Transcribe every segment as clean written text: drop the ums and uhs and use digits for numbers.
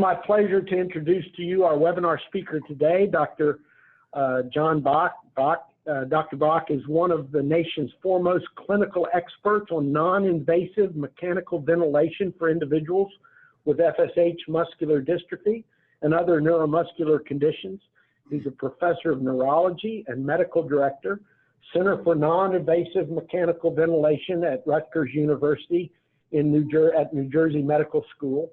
my pleasure to introduce to you our webinar speaker today, Dr. John Bach. Dr. Bach is one of the nation's foremost clinical experts on non-invasive mechanical ventilation for individuals with FSH muscular dystrophy and other neuromuscular conditions. He's a professor of neurology and medical director, Center for Non-Invasive Mechanical Ventilation at Rutgers University in New Jersey Medical School.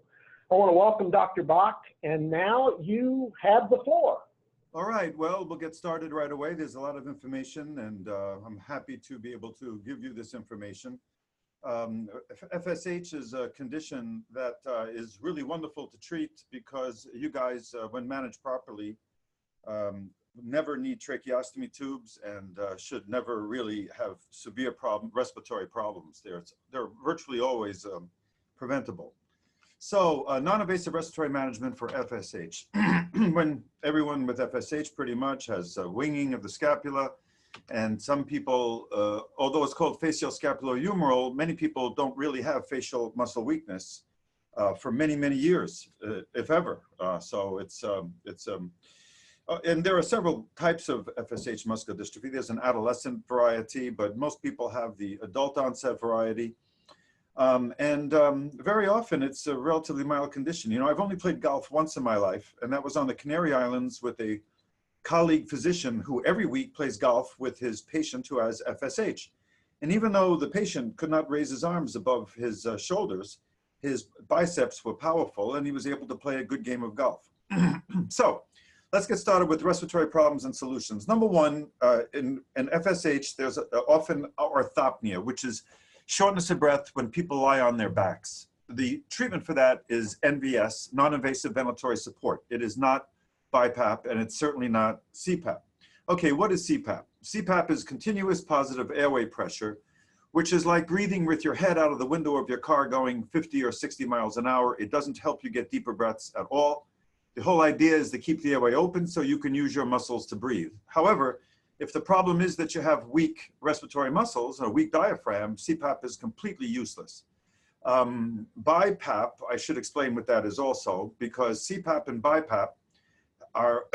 I want to welcome Dr. Bach, and now you have the floor. All right, well, we'll get started right away. There's a lot of information, and I'm happy to be able to give you this information. FSH is a condition that is really wonderful to treat because you guys, when managed properly, never need tracheostomy tubes and should never really have severe respiratory problems. They're virtually always preventable. So non-invasive respiratory management for FSH. When everyone with FSH pretty much has winging of the scapula, and some people, although it's called facial scapulohumeral, many people don't really have facial muscle weakness for many, many years, if ever. And there are several types of FSH muscular dystrophy. There's an adolescent variety, but most people have the adult onset variety. Very often it's a relatively mild condition. You know, I've only played golf once in my life, and that was on the Canary Islands with a colleague physician who every week plays golf with his patient who has FSH. And even though the patient could not raise his arms above his shoulders, his biceps were powerful and he was able to play a good game of golf. So let's get started with respiratory problems and solutions. Number one, in FSH, there's often orthopnea, which is shortness of breath when people lie on their backs. The treatment for that is NVS, non-invasive ventilatory support. It is not BiPAP, and it's certainly not CPAP. Okay, what is CPAP? CPAP is continuous positive airway pressure, which is like breathing with your head out of the window of your car going 50 or 60 miles an hour. It doesn't help you get deeper breaths at all. The whole idea is to keep the airway open so you can use your muscles to breathe. However, if the problem is that you have weak respiratory muscles, a weak diaphragm, CPAP is completely useless. BiPAP, I should explain what that is also, because CPAP and BiPAP are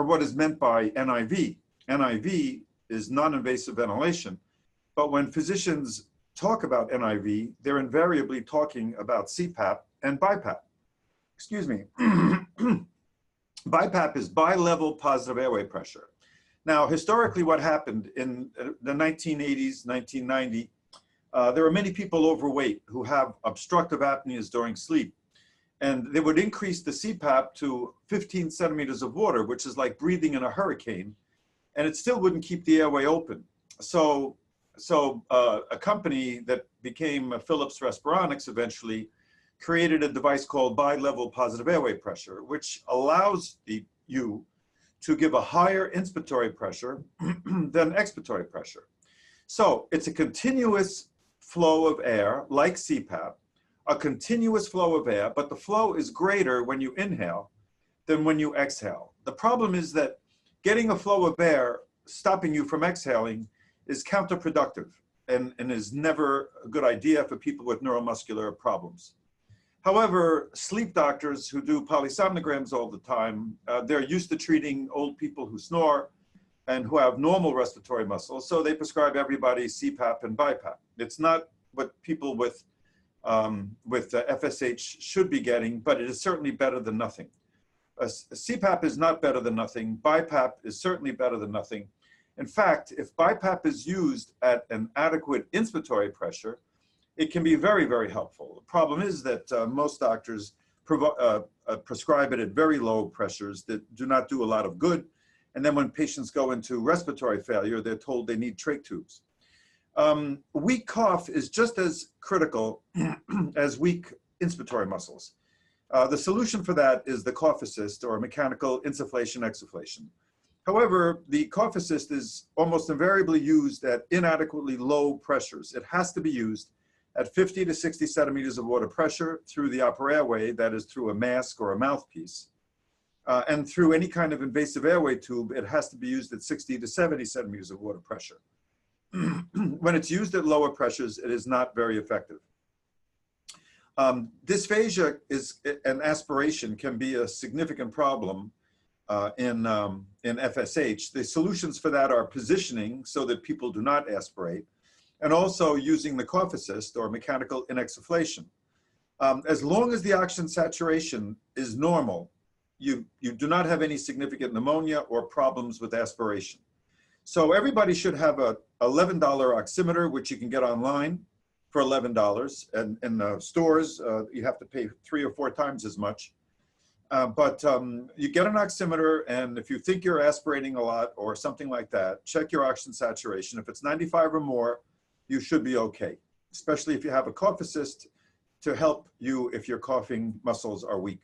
what is meant by NIV. NIV is non-invasive ventilation, but when physicians talk about NIV, they're invariably talking about CPAP and BiPAP. Excuse me. BiPAP is bi-level positive airway pressure. Now, historically, what happened in the 1980s, 1990, there were many people overweight who have obstructive apneas during sleep. And they would increase the CPAP to 15 centimeters of water, which is like breathing in a hurricane, and it still wouldn't keep the airway open. So a company that became Philips Respironics eventually created a device called bi-level positive airway pressure, which allows you to give a higher inspiratory pressure than expiratory pressure. So it's a continuous flow of air, like CPAP, a continuous flow of air, but the flow is greater when you inhale than when you exhale. The problem is that getting a flow of air, stopping you from exhaling, is counterproductive and is never a good idea for people with neuromuscular problems. However, sleep doctors who do polysomnograms all the time, they're used to treating old people who snore and who have normal respiratory muscles, so they prescribe everybody CPAP and BiPAP. It's not what people with FSH should be getting, but it is certainly better than nothing. CPAP is not better than nothing. BiPAP is certainly better than nothing. In fact, if BiPAP is used at an adequate inspiratory pressure, it can be very, very helpful. The problem is that most doctors prescribe it at very low pressures that do not do a lot of good. And then when patients go into respiratory failure, they're told they need trach tubes. Weak cough is just as critical as weak inspiratory muscles. The solution for that is the cough assist, or mechanical insufflation exsufflation. However, the cough assist is almost invariably used at inadequately low pressures. It has to be used at 50 to 60 centimeters of water pressure through the upper airway, that is through a mask or a mouthpiece. And through any kind of invasive airway tube, it has to be used at 60 to 70 centimeters of water pressure. When it's used at lower pressures, it is not very effective. Dysphagia and aspiration can be a significant problem in FSH. The solutions for that are positioning so that people do not aspirate, and also using the cough assist or mechanical inexsufflation. As long as the oxygen saturation is normal, you do not have any significant pneumonia or problems with aspiration. So everybody should have a $11 oximeter, which you can get online for $11. And in the stores, you have to pay 3 or 4 times as much. But you get an oximeter, and if you think you're aspirating a lot or something like that, check your oxygen saturation. If it's 95 or more, you should be okay, especially if you have a cough assist to help you if your coughing muscles are weak.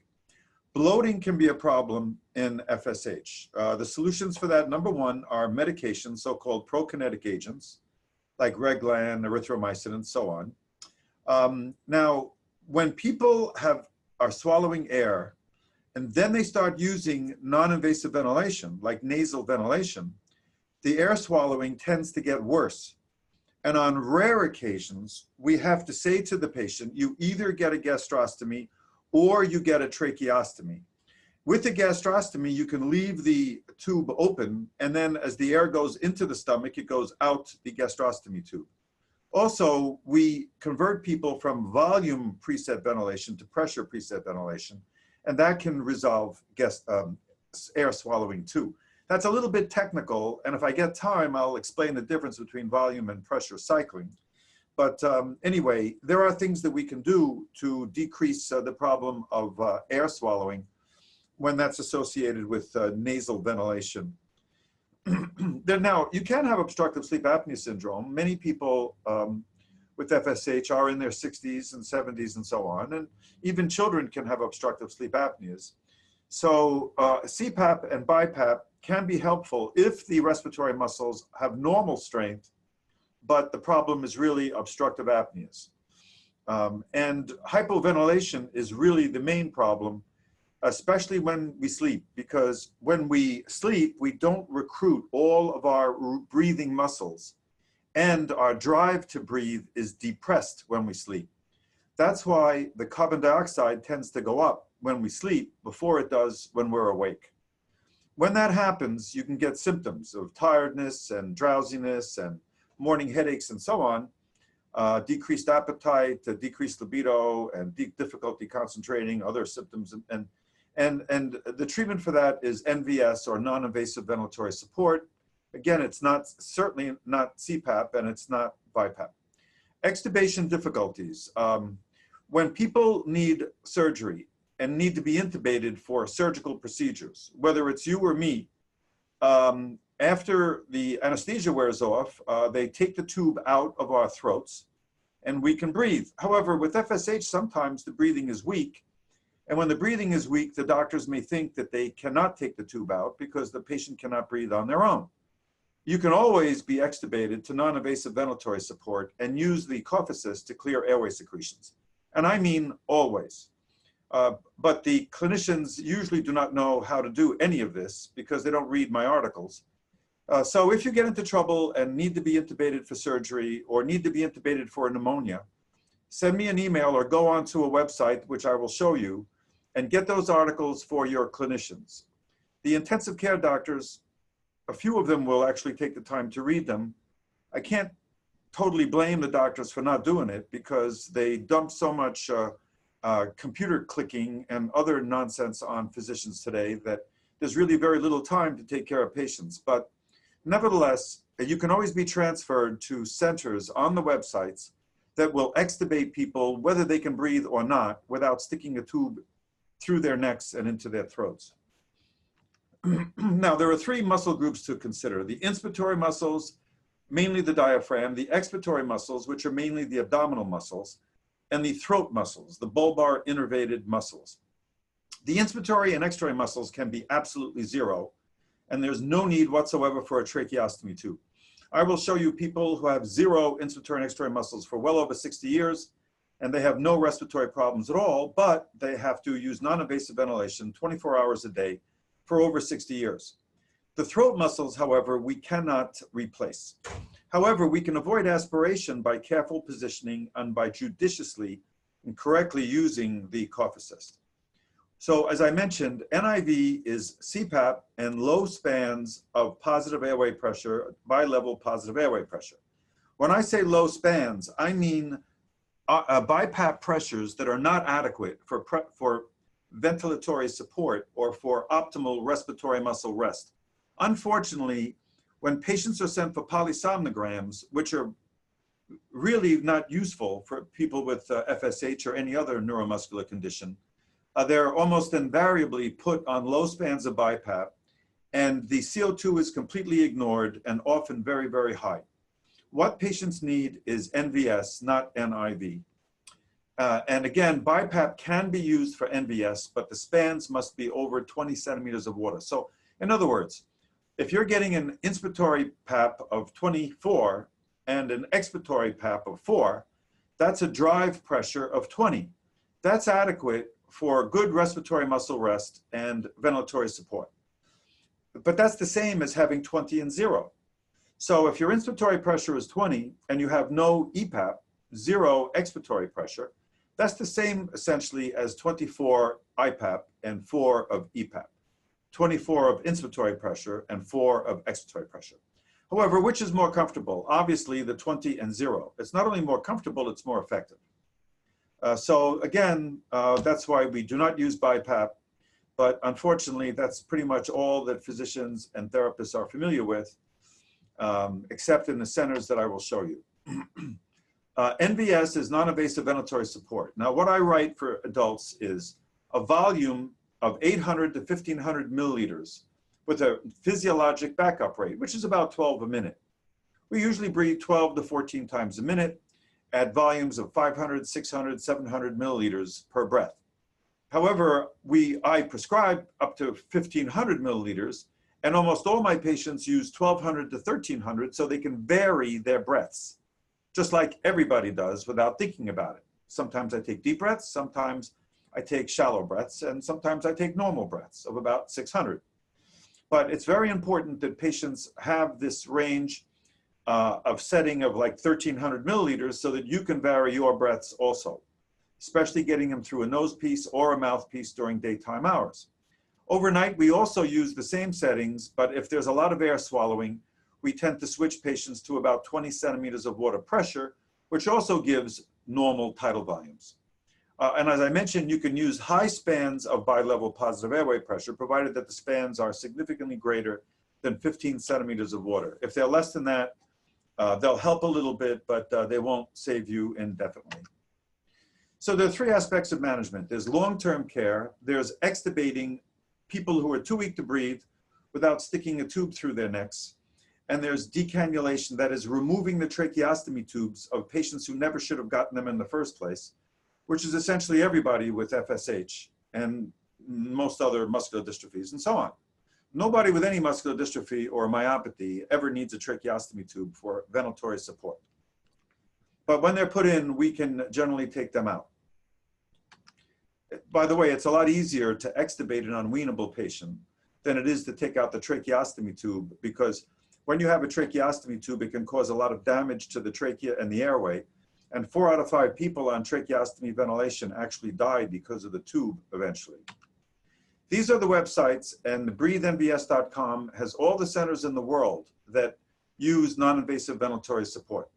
Bloating can be a problem in FSH. The solutions for that, number one, are medications, so-called prokinetic agents, like Reglan, erythromycin, and so on. Now, when people are swallowing air, and then they start using non-invasive ventilation, like nasal ventilation, the air swallowing tends to get worse. And on rare occasions, we have to say to the patient, you either get a gastrostomy or you get a tracheostomy. With the gastrostomy, you can leave the tube open, and then as the air goes into the stomach, it goes out the gastrostomy tube. Also, we convert people from volume preset ventilation to pressure preset ventilation, and that can resolve air swallowing too. That's a little bit technical, and if I get time, I'll explain the difference between volume and pressure cycling. But anyway, there are things that we can do to decrease the problem of air swallowing when that's associated with nasal ventilation. Now, you can have obstructive sleep apnea syndrome. Many people with FSH are in their 60s and 70s and so on, and even children can have obstructive sleep apneas. So CPAP and BiPAP can be helpful if the respiratory muscles have normal strength, but the problem is really obstructive apneas. And hypoventilation is really the main problem, especially when we sleep, because when we sleep, we don't recruit all of our breathing muscles, and our drive to breathe is depressed when we sleep. That's why the carbon dioxide tends to go up when we sleep before it does when we're awake. When that happens, you can get symptoms of tiredness and drowsiness and morning headaches and so on, decreased appetite, decreased libido, and difficulty concentrating, other symptoms. And the treatment for that is NVS, or non-invasive ventilatory support. Again, it's certainly not CPAP, and it's not BiPAP. Extubation difficulties. When people need surgery and need to be intubated for surgical procedures, whether it's you or me, after the anesthesia wears off, they take the tube out of our throats and we can breathe. However, with FSH, sometimes the breathing is weak. And when the breathing is weak, the doctors may think that they cannot take the tube out because the patient cannot breathe on their own. You can always be extubated to non-invasive ventilatory support and use the cough assist to clear airway secretions. And I mean always. But the clinicians usually do not know how to do any of this because they don't read my articles. So if you get into trouble and need to be intubated for surgery or need to be intubated for a pneumonia, send me an email or go onto a website, which I will show you, and get those articles for your clinicians. The intensive care doctors, a few of them will actually take the time to read them. I can't totally blame the doctors for not doing it because they dump so much computer clicking and other nonsense on physicians today that there's really very little time to take care of patients. But nevertheless, you can always be transferred to centers on the websites that will extubate people, whether they can breathe or not, without sticking a tube through their necks and into their throats. Now, there are 3 muscle groups to consider: the inspiratory muscles, mainly the diaphragm, the expiratory muscles, which are mainly the abdominal muscles, and the throat muscles, the bulbar innervated muscles. The inspiratory and expiratory muscles can be absolutely zero, and there's no need whatsoever for a tracheostomy tube. I will show you people who have 0 inspiratory and expiratory muscles for well over 60 years, and they have no respiratory problems at all, but they have to use non-invasive ventilation 24 hours a day for over 60 years. The throat muscles, however, we cannot replace. However, we can avoid aspiration by careful positioning and by judiciously and correctly using the cough assist. So as I mentioned, NIV is CPAP and low spans of positive airway pressure, bi-level positive airway pressure. When I say low spans, I mean BiPAP pressures that are not adequate for ventilatory support or for optimal respiratory muscle rest. Unfortunately, when patients are sent for polysomnograms, which are really not useful for people with FSH or any other neuromuscular condition, they're almost invariably put on low spans of BiPAP, and the CO2 is completely ignored and often very, very high. What patients need is NVS, not NIV. And again, BiPAP can be used for NVS, but the spans must be over 20 centimeters of water. So in other words, if you're getting an inspiratory PAP of 24 and an expiratory PAP of 4, that's a drive pressure of 20. That's adequate for good respiratory muscle rest and ventilatory support. But that's the same as having 20 and 0. So if your inspiratory pressure is 20 and you have no EPAP, 0 expiratory pressure, that's the same essentially as 24 IPAP and 4 of EPAP, 24 of inspiratory pressure and 4 of expiratory pressure. However, which is more comfortable? Obviously the 20 and 0. It's not only more comfortable, it's more effective. So again, that's why we do not use BiPAP, but unfortunately, that's pretty much all that physicians and therapists are familiar with, except in the centers that I will show you. NVS is non-invasive ventilatory support. Now, what I write for adults is a volume of 800 to 1500 milliliters with a physiologic backup rate, which is about 12 a minute. We usually breathe 12 to 14 times a minute at volumes of 500, 600, 700 milliliters per breath. However, I prescribe up to 1500 milliliters, and almost all my patients use 1200 to 1300 so they can vary their breaths, just like everybody does without thinking about it. Sometimes I take deep breaths, sometimes I take shallow breaths, and sometimes I take normal breaths of about 600. But it's very important that patients have this range of setting of like 1300 milliliters so that you can vary your breaths also, especially getting them through a nose piece or a mouthpiece during daytime hours. Overnight, we also use the same settings, but if there's a lot of air swallowing, we tend to switch patients to about 20 centimeters of water pressure, which also gives normal tidal volumes. And as I mentioned, you can use high spans of bi-level positive airway pressure, provided that the spans are significantly greater than 15 centimeters of water. If they're less than that, they'll help a little bit, but they won't save you indefinitely. So there are 3 aspects of management. There's long-term care, there's extubating people who are too weak to breathe without sticking a tube through their necks, and there's decannulation, that is removing the tracheostomy tubes of patients who never should have gotten them in the first place, which is essentially everybody with FSH and most other muscular dystrophies and so on. Nobody with any muscular dystrophy or myopathy ever needs a tracheostomy tube for ventilatory support. But when they're put in, we can generally take them out. By the way, it's a lot easier to extubate an unweanable patient than it is to take out the tracheostomy tube, because when you have a tracheostomy tube, it can cause a lot of damage to the trachea and the airway. And 4 out of 5 people on tracheostomy ventilation actually die because of the tube eventually. These are the websites, and the breathemvs.com has all the centers in the world that use non-invasive ventilatory support.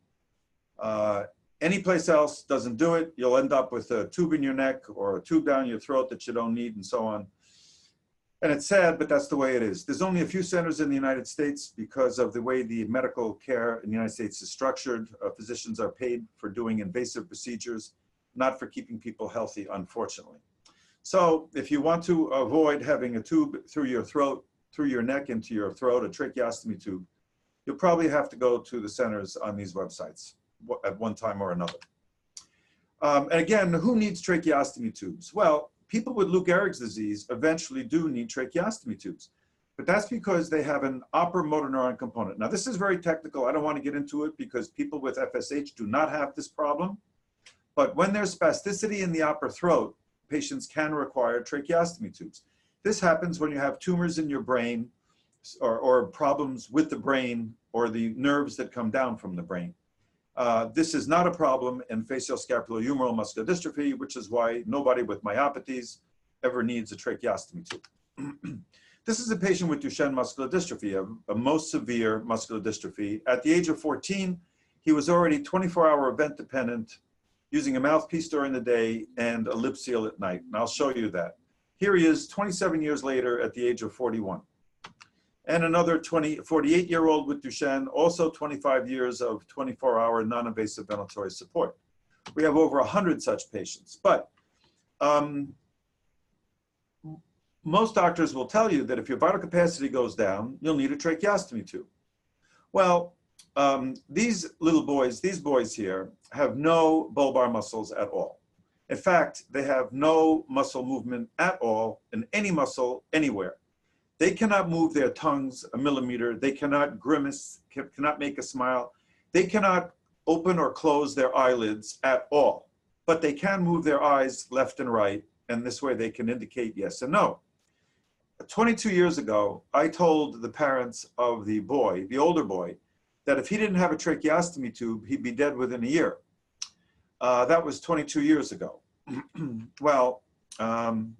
Any place else doesn't do it. You'll end up with a tube in your neck or a tube down your throat that you don't need and so on. And it's sad, but that's the way it is. There's only a few centers in the United States because of the way the medical care in the United States is structured. Physicians are paid for doing invasive procedures, not for keeping people healthy, unfortunately. So if you want to avoid having a tube through your throat, through your neck into your throat, a tracheostomy tube, you'll probably have to go to the centers on these websites at one time or another. And again, who needs tracheostomy tubes? Well, people with Lou Gehrig's disease eventually do need tracheostomy tubes, but that's because they have an upper motor neuron component. Now, this is very technical. I don't want to get into it because people with FSH do not have this problem. But when there's spasticity in the upper throat, patients can require tracheostomy tubes. This happens when you have tumors in your brain or problems with the brain or the nerves that come down from the brain. This is not a problem in facioscapulohumeral muscular dystrophy, which is why nobody with myopathies ever needs a tracheostomy tube. This is a patient with Duchenne muscular dystrophy, a most severe muscular dystrophy. At the age of 14, he was already 24-hour event dependent, using a mouthpiece during the day and a lip seal at night. And I'll show you that. Here he is 27 years later at the age of 41. And another 48-year-old with Duchenne, also 25 years of 24-hour non-invasive ventilatory support. We have over 100 such patients. But most doctors will tell you that if your vital capacity goes down, you'll need a tracheostomy tube. Well, these boys here, have no bulbar muscles at all. In fact, they have no muscle movement at all in any muscle anywhere. They cannot move their tongues a millimeter. They cannot grimace, cannot make a smile. They cannot open or close their eyelids at all, but they can move their eyes left and right, and this way they can indicate yes and no. 22 years ago, I told the parents of the boy, the older boy, that if he didn't have a tracheostomy tube, he'd be dead within a year. That was 22 years ago. Well,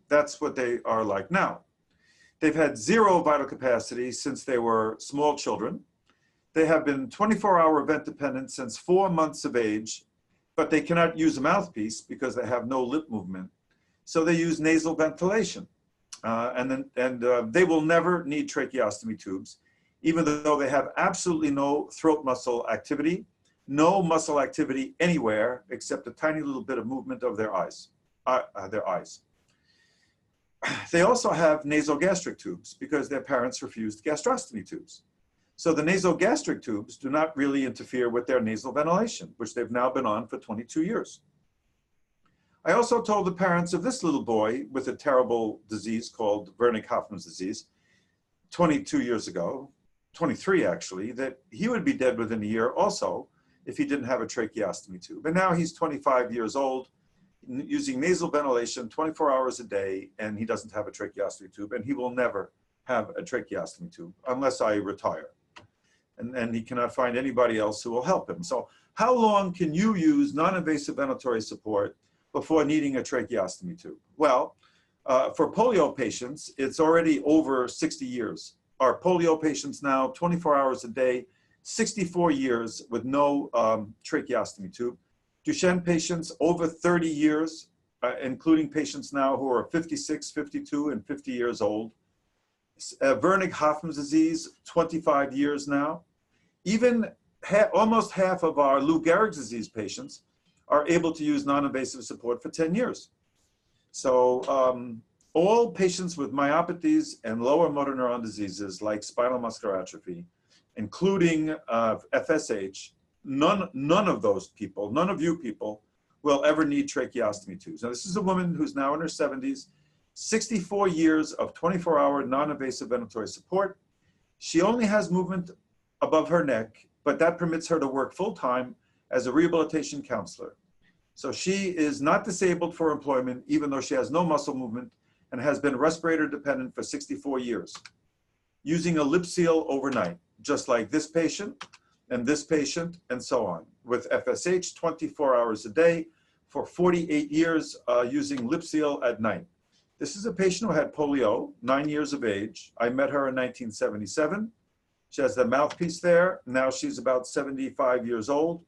that's what they are like now. They've had zero vital capacity since they were small children. They have been 24-hour event dependent since 4 months of age, but they cannot use a mouthpiece because they have no lip movement. So they use nasal ventilation. They will never need tracheostomy tubes, even though they have absolutely no throat muscle activity, no muscle activity anywhere except a tiny little bit of movement of their eyes. They also have nasogastric tubes because their parents refused gastrostomy tubes. So the nasogastric tubes do not really interfere with their nasal ventilation, which they've now been on for 22 years. I also told the parents of this little boy with a terrible disease called Wernicke-Hoffmann's disease 22 years ago, 23 actually, that he would be dead within a year also if he didn't have a tracheostomy tube. And now he's 25 years old, using nasal ventilation 24 hours a day, and he doesn't have a tracheostomy tube, and he will never have a tracheostomy tube unless I retire. And he cannot find anybody else who will help him. So how long can you use non-invasive ventilatory support before needing a tracheostomy tube? Well, for polio patients, it's already over 60 years. Our polio patients now, 24 hours a day, 64 years with no tracheostomy tube. Duchenne patients over 30 years, including patients now who are 56, 52, and 50 years old. Wernicke-Hoffmann's disease, 25 years now. Even almost half of our Lou Gehrig's disease patients are able to use non-invasive support for 10 years. So all patients with myopathies and lower motor neuron diseases like spinal muscular atrophy, including FSH, none of those people, none of you people will ever need tracheostomy tubes. Now this is a woman who's now in her 70s, 64 years of 24-hour non-invasive ventilatory support. She only has movement above her neck, but that permits her to work full-time as a rehabilitation counselor. So she is not disabled for employment, even though she has no muscle movement and has been respirator dependent for 64 years, using a lip seal overnight, just like this patient and so on. With FSH, 24 hours a day for 48 years, using lip seal at night. This is a patient who had polio, 9 years of age. I met her in 1977. She has the mouthpiece there. Now she's about 75 years old.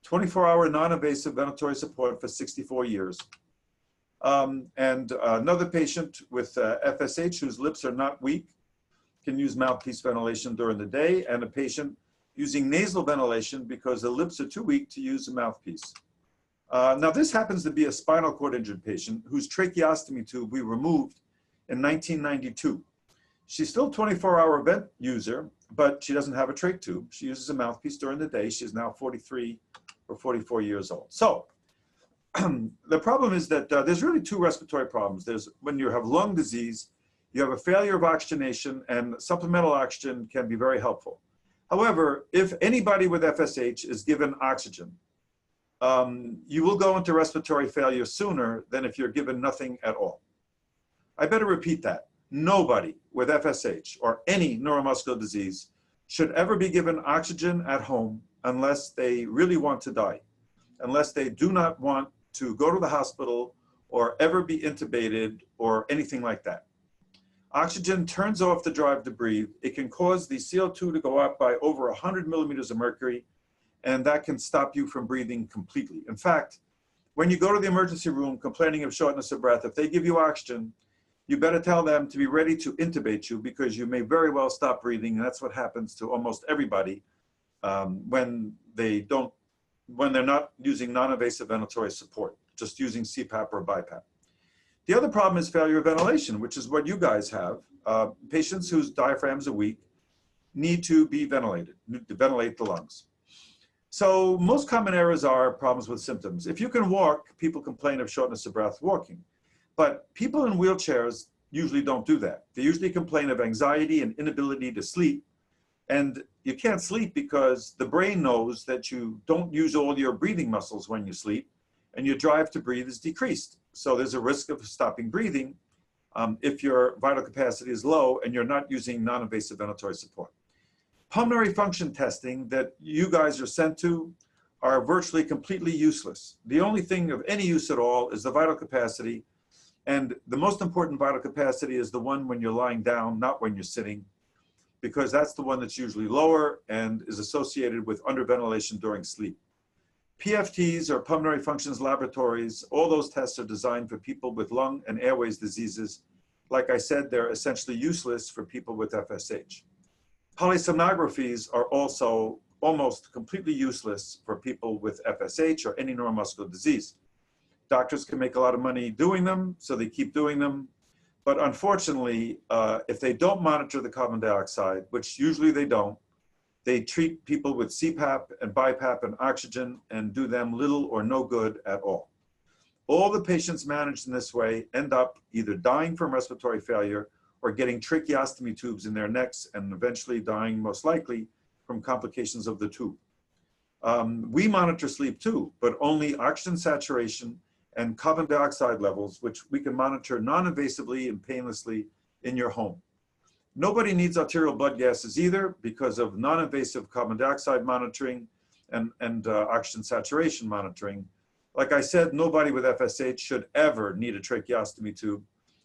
24-hour non-invasive ventilatory support for 64 years. Another patient with FSH whose lips are not weak can use mouthpiece ventilation during the day, and a patient using nasal ventilation because the lips are too weak to use a mouthpiece. Now this happens to be a spinal cord injured patient whose tracheostomy tube we removed in 1992. She's still 24-hour vent user, but she doesn't have a trach tube. She uses a mouthpiece during the day. She's now 43 or 44 years old. So the problem is that there's really two respiratory problems. There's when you have lung disease, you have a failure of oxygenation, and supplemental oxygen can be very helpful. However, if anybody with FSH is given oxygen, you will go into respiratory failure sooner than if you're given nothing at all. I better repeat that. Nobody with FSH or any neuromuscular disease should ever be given oxygen at home unless they really want to die, unless they do not want to go to the hospital or ever be intubated or anything like that. Oxygen turns off the drive to breathe. It can cause the CO2 to go up by over 100 millimeters of mercury, and that can stop you from breathing completely. In fact, when you go to the emergency room complaining of shortness of breath, if they give you oxygen, you better tell them to be ready to intubate you, because you may very well stop breathing, and that's what happens to almost everybody when they're not using non-invasive ventilatory support, just using CPAP or BiPAP. The other problem is failure of ventilation, which is what you guys have. Patients whose diaphragms are weak need to be ventilated, to ventilate the lungs. So most common errors are problems with symptoms. If you can walk, people complain of shortness of breath walking. But people in wheelchairs usually don't do that. They usually complain of anxiety and inability to sleep. And you can't sleep because the brain knows that you don't use all your breathing muscles when you sleep, and your drive to breathe is decreased. So there's a risk of stopping breathing if your vital capacity is low and you're not using non-invasive ventilatory support. Pulmonary function testing that you guys are sent to are virtually completely useless. The only thing of any use at all is the vital capacity. And the most important vital capacity is the one when you're lying down, not when you're sitting, because that's the one that's usually lower and is associated with underventilation during sleep. PFTs, or pulmonary functions laboratories, all those tests are designed for people with lung and airways diseases. Like I said, they're essentially useless for people with FSH. Polysomnographies are also almost completely useless for people with FSH or any neuromuscular disease. Doctors can make a lot of money doing them, so they keep doing them. But unfortunately, if they don't monitor the carbon dioxide, which usually they don't, they treat people with CPAP and BiPAP and oxygen and do them little or no good at all. All the patients managed in this way end up either dying from respiratory failure or getting tracheostomy tubes in their necks and eventually dying, most likely, from complications of the tube. We monitor sleep too, but only oxygen saturation and carbon dioxide levels, which we can monitor non-invasively and painlessly in your home. Nobody needs arterial blood gases either because of non-invasive carbon dioxide monitoring and oxygen saturation monitoring. Like I said, nobody with FSH should ever need a tracheostomy tube.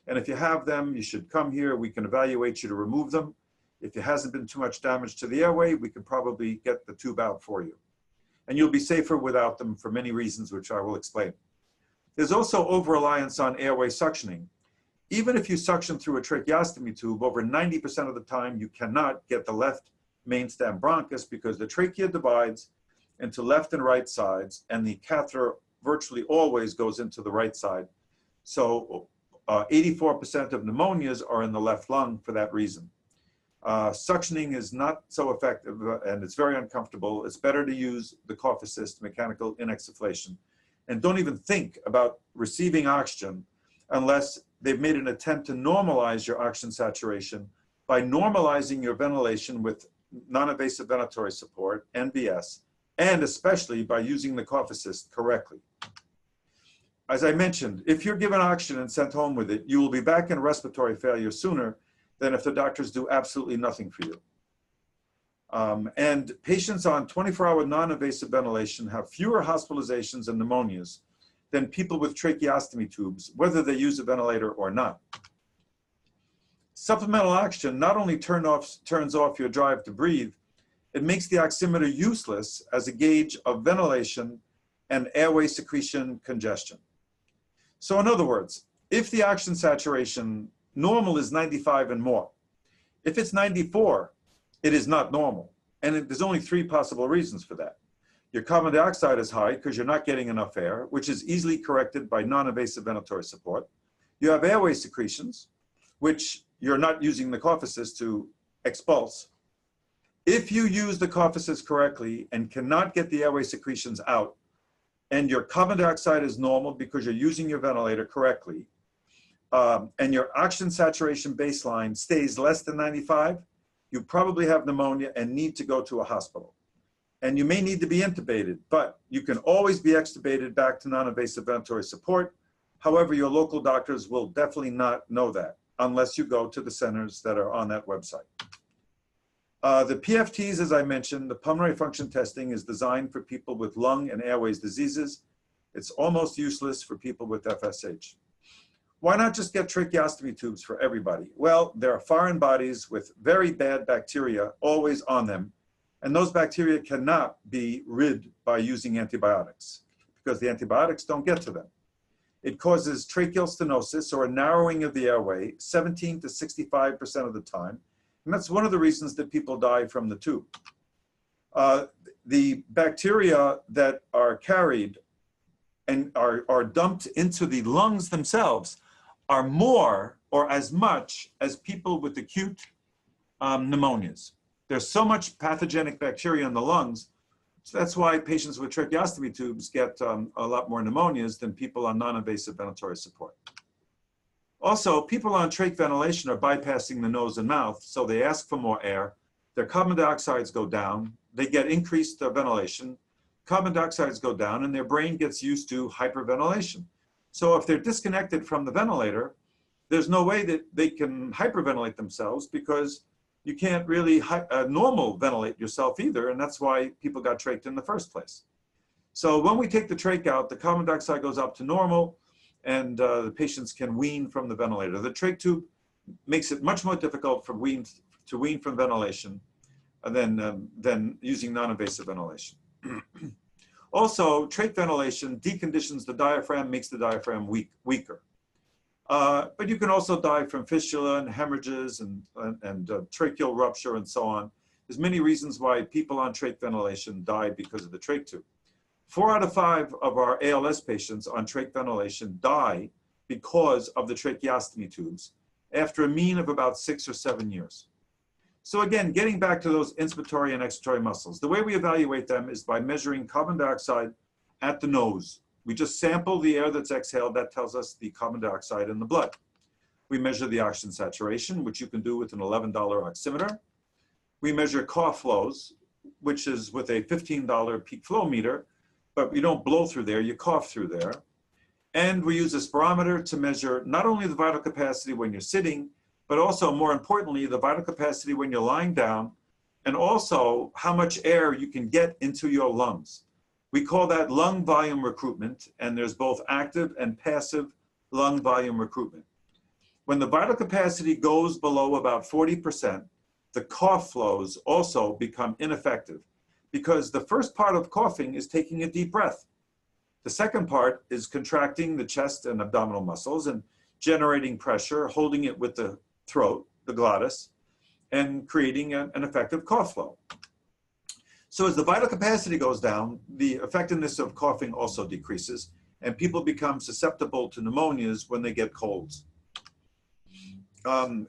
And if you have them, you should come here. We can evaluate you to remove them. If it hasn't been too much damage to the airway, we can probably get the tube out for you. And you'll be safer without them for many reasons, which I will explain. There's also over-reliance on airway suctioning. Even if you suction through a tracheostomy tube, over 90% of the time you cannot get the left mainstem bronchus because the trachea divides into left and right sides, and the catheter virtually always goes into the right side. So 84% of pneumonias are in the left lung for that reason. Suctioning is not so effective and it's very uncomfortable. It's better to use the cough assist mechanical inexsufflation. And don't even think about receiving oxygen unless they've made an attempt to normalize your oxygen saturation by normalizing your ventilation with non-invasive ventilatory support, NVS, and especially by using the cough assist correctly. As I mentioned, if you're given oxygen and sent home with it, you will be back in respiratory failure sooner than if the doctors do absolutely nothing for you. And patients on 24-hour non-invasive ventilation have fewer hospitalizations and pneumonias than people with tracheostomy tubes, whether they use a ventilator or not. Supplemental oxygen not only turns off your drive to breathe, it makes the oximeter useless as a gauge of ventilation and airway secretion congestion. So in other words, if the oxygen saturation normal is 95 and more, if it's 94, it is not normal. And there's only 3 possible reasons for that. Your carbon dioxide is high because you're not getting enough air, which is easily corrected by non-invasive ventilatory support. You have airway secretions, which you're not using the cough assist to expulse. If you use the cough assist correctly and cannot get the airway secretions out, and your carbon dioxide is normal because you're using your ventilator correctly, and your oxygen saturation baseline stays less than 95, you probably have pneumonia and need to go to a hospital. And you may need to be intubated, but you can always be extubated back to non-invasive ventilatory support. However, your local doctors will definitely not know that unless you go to the centers that are on that website. The PFTs, as I mentioned, the pulmonary function testing is designed for people with lung and airways diseases. It's almost useless for people with FSH. Why not just get tracheostomy tubes for everybody? Well, there are foreign bodies with very bad bacteria always on them, and those bacteria cannot be rid by using antibiotics because the antibiotics don't get to them. It causes tracheal stenosis, or a narrowing of the airway, 17 to 65% of the time. And that's one of the reasons that people die from the tube. The bacteria that are carried and are dumped into the lungs themselves are more or as much as people with acute pneumonias. There's so much pathogenic bacteria in the lungs. So that's why patients with tracheostomy tubes get a lot more pneumonias than people on non-invasive ventilatory support. Also, people on trach ventilation are bypassing the nose and mouth, so they ask for more air. Their carbon dioxides go down. They get increased ventilation. Carbon dioxides go down, and their brain gets used to hyperventilation. So if they're disconnected from the ventilator, there's no way that they can hyperventilate themselves because you can't really normal ventilate yourself either, and that's why people got trached in the first place. So when we take the trach out, the carbon dioxide goes up to normal, and the patients can wean from the ventilator. The trach tube makes it much more difficult to wean from ventilation than using non-invasive ventilation. Also, trach ventilation deconditions the diaphragm, makes the diaphragm weaker. But you can also die from fistula and hemorrhages and tracheal rupture and so on. There's many reasons why people on trach ventilation die because of the trach tube. 4 out of 5 of our ALS patients on trach ventilation die because of the tracheostomy tubes after a mean of about 6 or 7 years. So again, getting back to those inspiratory and expiratory muscles, the way we evaluate them is by measuring carbon dioxide at the nose. We just sample the air that's exhaled. That tells us the carbon dioxide in the blood. We measure the oxygen saturation, which you can do with an $11 oximeter. We measure cough flows, which is with a $15 peak flow meter, but you don't blow through there, you cough through there. And we use a spirometer to measure not only the vital capacity when you're sitting, but also, more importantly, the vital capacity when you're lying down, and also how much air you can get into your lungs. We call that lung volume recruitment, and there's both active and passive lung volume recruitment. When the vital capacity goes below about 40%, the cough flows also become ineffective because the first part of coughing is taking a deep breath. The second part is contracting the chest and abdominal muscles and generating pressure, holding it with the throat, the glottis, and creating an effective cough flow. So as the vital capacity goes down, the effectiveness of coughing also decreases, and people become susceptible to pneumonias when they get colds.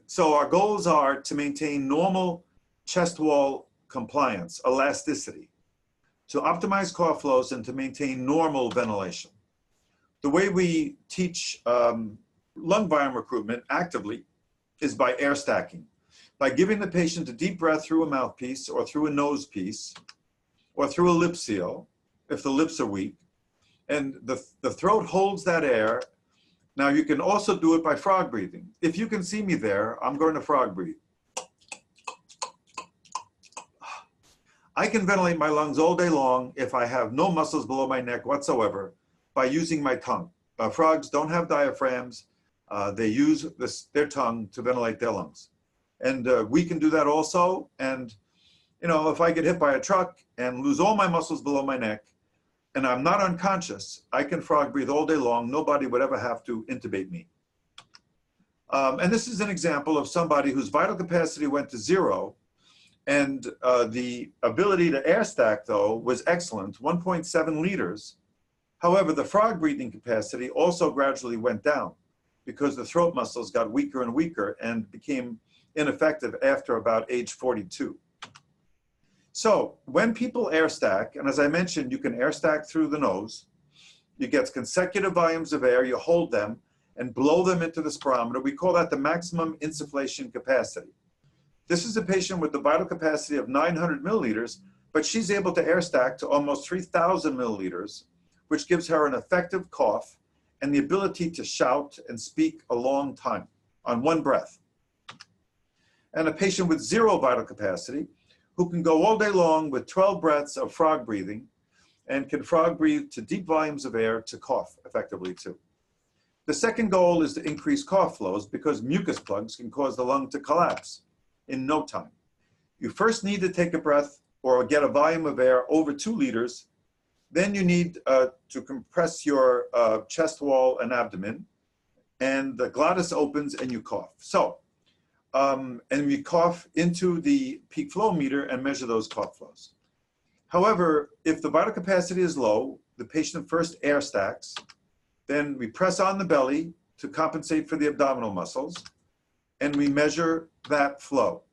So our goals are to maintain normal chest wall compliance, elasticity, to optimize cough flows, and to maintain normal ventilation. The way we teach lung volume recruitment actively is by air stacking, by giving the patient a deep breath through a mouthpiece or through a nose piece or through a lip seal if the lips are weak, and the throat holds that air. Now you can also do it by frog breathing. If you can see me there, I'm going to frog breathe. I can ventilate my lungs all day long if I have no muscles below my neck whatsoever by using my tongue. Frogs don't have diaphragms. They use their tongue to ventilate their lungs. And we can do that also. And you know, if I get hit by a truck and lose all my muscles below my neck and I'm not unconscious, I can frog breathe all day long. Nobody would ever have to intubate me. And this is an example of somebody whose vital capacity went to 0. And the ability to air stack, though, was excellent, 1.7 liters. However, the frog breathing capacity also gradually went down because the throat muscles got weaker and weaker and became ineffective after about age 42. So when people air stack, and as I mentioned, you can air stack through the nose, you get consecutive volumes of air, you hold them and blow them into the spirometer. We call that the maximum insufflation capacity. This is a patient with the vital capacity of 900 milliliters, but she's able to air stack to almost 3,000 milliliters, which gives her an effective cough and the ability to shout and speak a long time on one breath. And a patient with 0 vital capacity, who can go all day long with 12 breaths of frog breathing and can frog breathe to deep volumes of air to cough effectively too. The second goal is to increase cough flows because mucus plugs can cause the lung to collapse in no time. You first need to take a breath or get a volume of air over 2 liters. Then you need to compress your chest wall and abdomen, and the glottis opens and you cough. So, and we cough into the peak flow meter and measure those cough flows. However, if the vital capacity is low, the patient first air stacks, then we press on the belly to compensate for the abdominal muscles, and we measure that flow.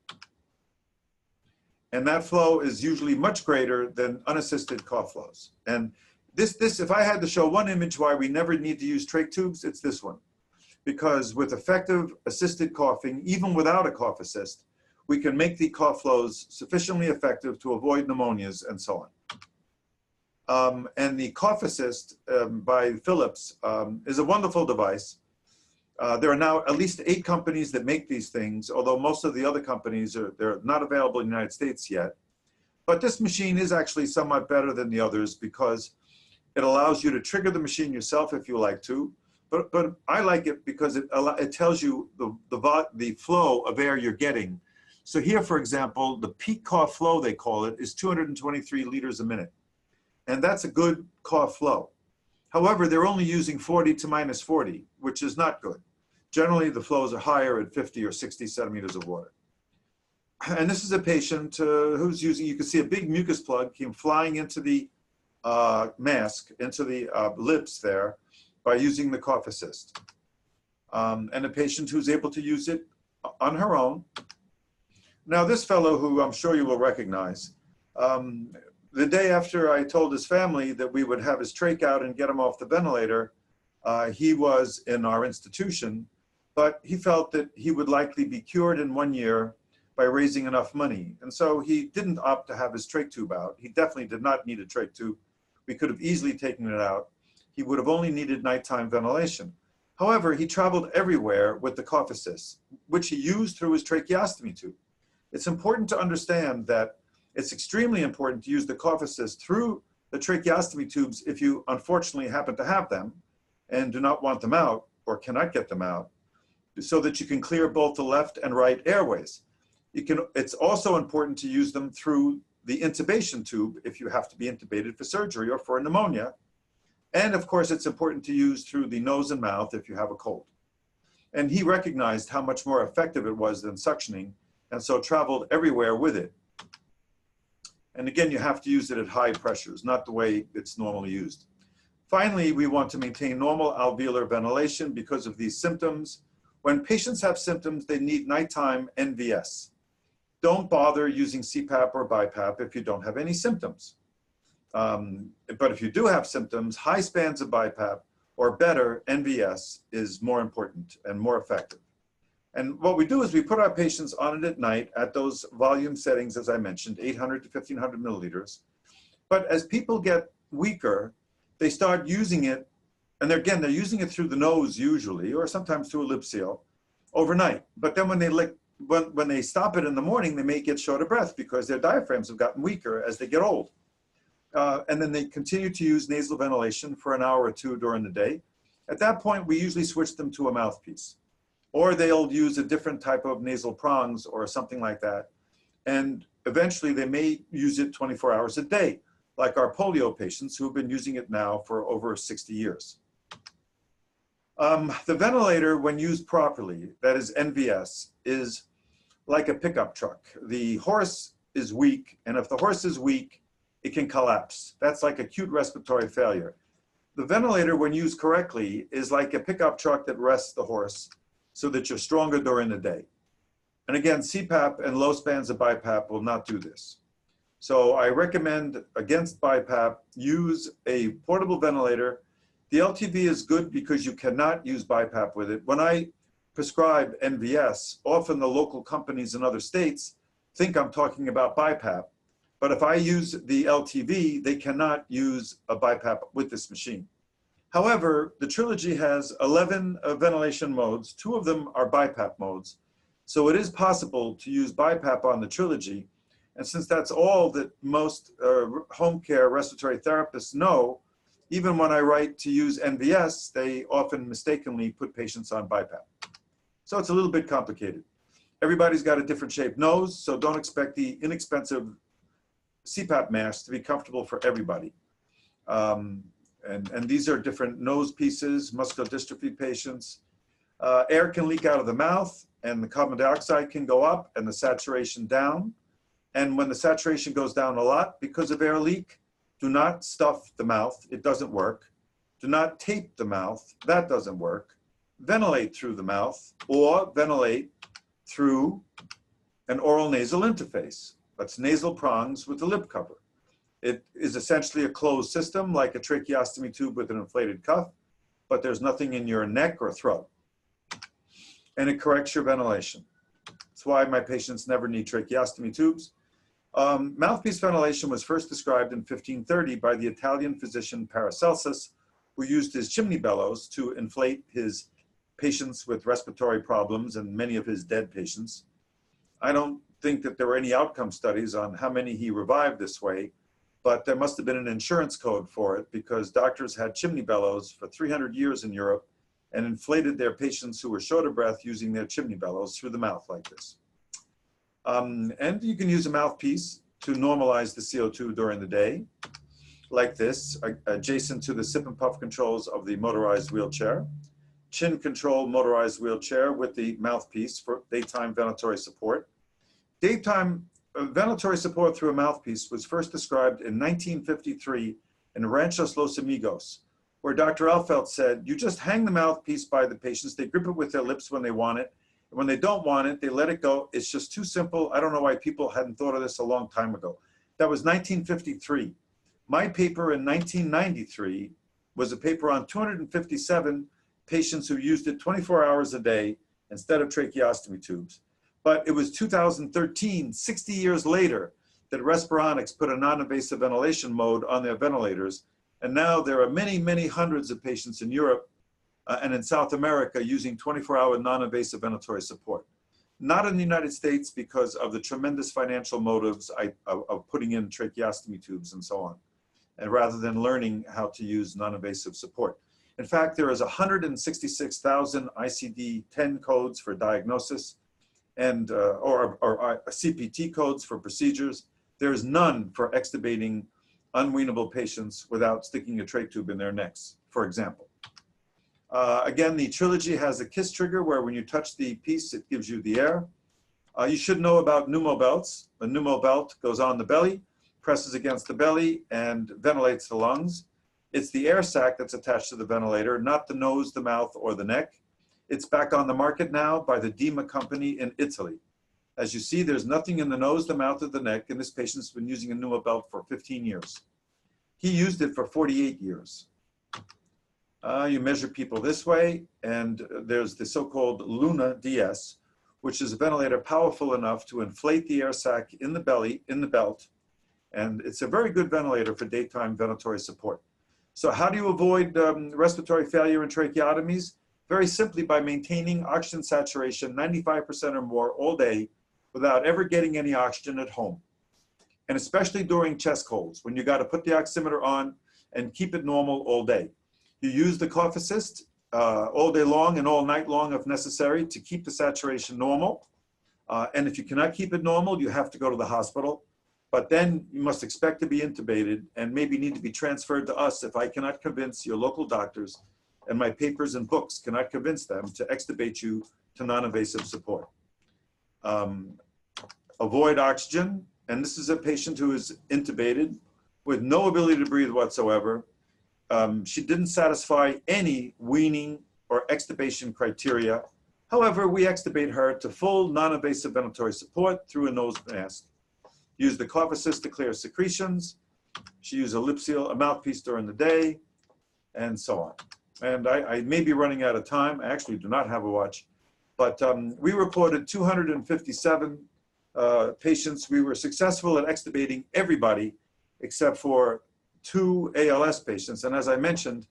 And that flow is usually much greater than unassisted cough flows. And this, if I had to show one image why we never need to use trach tubes, it's this one. Because with effective assisted coughing, even without a cough assist, we can make the cough flows sufficiently effective to avoid pneumonias and so on. And the cough assist by Philips is a wonderful device. There are now at least 8 companies that make these things, although most of the other companies they're not available in the United States yet. But this machine is actually somewhat better than the others because it allows you to trigger the machine yourself if you like to. But I like it because it tells you the flow of air you're getting. So here, for example, the peak cough flow, they call it, is 223 liters a minute. And that's a good cough flow. However, they're only using 40 to minus 40, which is not good. Generally, the flows are higher at 50 or 60 centimeters of water. And this is a patient who's using, you can see a big mucus plug came flying into the mask, into the lips there by using the cough assist. And a patient who's able to use it on her own. Now, this fellow who I'm sure you will recognize, the day after I told his family that we would have his trach out and get him off the ventilator, he was in our institution, but he felt that he would likely be cured in 1 year by raising enough money. And so he didn't opt to have his trach tube out. He definitely did not need a trach tube. We could have easily taken it out. He would have only needed nighttime ventilation. However, he traveled everywhere with the cough assist, which he used through his tracheostomy tube. It's important to understand that it's extremely important to use the cough assist through the tracheostomy tubes if you unfortunately happen to have them and do not want them out or cannot get them out, so that you can clear both the left and right airways. It's also important to use them through the intubation tube if you have to be intubated for surgery or for pneumonia. And of course, it's important to use through the nose and mouth if you have a cold. And he recognized how much more effective it was than suctioning, and so traveled everywhere with it. And again, you have to use it at high pressures, not the way it's normally used. Finally, we want to maintain normal alveolar ventilation because of these symptoms. When patients have symptoms, they need nighttime NVS. Don't bother using CPAP or BiPAP if you don't have any symptoms. But if you do have symptoms, high spans of BiPAP or better, NVS is more important and more effective. And what we do is we put our patients on it at night at those volume settings, as I mentioned, 800 to 1500 milliliters. But as people get weaker, they start using it, and again, they're using it through the nose usually, or sometimes through a lip seal, overnight. But then when they stop it in the morning, they may get short of breath because their diaphragms have gotten weaker as they get old. And then they continue to use nasal ventilation for an hour or two during the day. At that point, we usually switch them to a mouthpiece. Or they'll use a different type of nasal prongs or something like that. And eventually they may use it 24 hours a day, like our polio patients who have been using it now for over 60 years. The ventilator, when used properly, that is NVS, is like a pickup truck. The horse is weak, and if the horse is weak, it can collapse. That's like acute respiratory failure. The ventilator, when used correctly, is like a pickup truck that rests the horse so that you're stronger during the day. And again, CPAP and low spans of BiPAP will not do this. So I recommend against BiPAP, use a portable ventilator. The LTV is good because you cannot use BiPAP with it. When I prescribe NVS, often the local companies in other states think I'm talking about BiPAP. But if I use the LTV, they cannot use a BiPAP with this machine. However, the Trilogy has 11 ventilation modes. 2 of them are BiPAP modes. So it is possible to use BiPAP on the Trilogy. And since that's all that most home care respiratory therapists know, even when I write to use NVS, they often mistakenly put patients on BiPAP. So it's a little bit complicated. Everybody's got a different shaped nose, so don't expect the inexpensive CPAP mask to be comfortable for everybody. And these are different nose pieces, muscular dystrophy patients. Air can leak out of the mouth, and the carbon dioxide can go up and the saturation down. And when the saturation goes down a lot because of air leak, do not stuff the mouth, it doesn't work. Do not tape the mouth, that doesn't work. Ventilate through the mouth or ventilate through an oral nasal interface. That's nasal prongs with the lip cover. It is essentially a closed system like a tracheostomy tube with an inflated cuff, but there's nothing in your neck or throat. And it corrects your ventilation. That's why my patients never need tracheostomy tubes. Mouthpiece ventilation was first described in 1530 by the Italian physician Paracelsus, who used his chimney bellows to inflate his patients with respiratory problems and many of his dead patients. I don't think that there were any outcome studies on how many he revived this way, but there must have been an insurance code for it because doctors had chimney bellows for 300 years in Europe and inflated their patients who were short of breath using their chimney bellows through the mouth like this. And you can use a mouthpiece to normalize the CO2 during the day, like this, adjacent to the sip and puff controls of the motorized wheelchair. Chin control motorized wheelchair with the mouthpiece for daytime ventilatory support. Daytime ventilatory support through a mouthpiece was first described in 1953 in Ranchos Los Amigos, where Dr. Alfeld said, you just hang the mouthpiece by the patients, they grip it with their lips when they want it, and when they don't want it, they let it go. It's just too simple. I don't know why people hadn't thought of this a long time ago. That was 1953. My paper in 1993 was a paper on 257 patients who used it 24 hours a day instead of tracheostomy tubes. But it was 2013, 60 years later, that Respironics put a non-invasive ventilation mode on their ventilators. And now there are many, many hundreds of patients in Europe and in South America using 24-hour non-invasive ventilatory support. Not in the United States because of the tremendous financial motives of putting in tracheostomy tubes and so on, and rather than learning how to use non-invasive support. In fact, there is 166,000 ICD-10 codes for diagnosis and or CPT codes for procedures. There is none for extubating unweanable patients without sticking a trach tube in their necks, for example. Again, the Trilogy has a kiss trigger where when you touch the piece, it gives you the air. You should know about pneumo belts. A pneumo belt goes on the belly, presses against the belly, and ventilates the lungs. It's the air sac that's attached to the ventilator, not the nose, the mouth, or the neck. It's back on the market now by the Dima company in Italy. As you see, there's nothing in the nose, the mouth, or the neck, and this patient's been using a pneumo belt for 15 years. He used it for 48 years. You measure people this way, and there's the so-called Luna DS, which is a ventilator powerful enough to inflate the air sac in the belly, in the belt, and it's a very good ventilator for daytime ventilatory support. So how do you avoid respiratory failure and tracheotomies? Very simply by maintaining oxygen saturation 95% or more all day without ever getting any oxygen at home. And especially during chest colds, when you got to put the oximeter on and keep it normal all day. You use the cough assist all day long and all night long if necessary to keep the saturation normal. And if you cannot keep it normal, you have to go to the hospital. But then you must expect to be intubated and maybe need to be transferred to us if I cannot convince your local doctors and my papers and books cannot convince them to extubate you to non-invasive support. Avoid oxygen. And this is a patient who is intubated with no ability to breathe whatsoever. She didn't satisfy any weaning or extubation criteria. However, we extubate her to full non-invasive ventilatory support through a nose mask. Use the cough assist to clear secretions. She used a lip seal, a mouthpiece during the day, and so on. And I may be running out of time. I actually do not have a watch. But we reported 257 patients. We were successful at extubating everybody except for 2 ALS patients. And as I mentioned,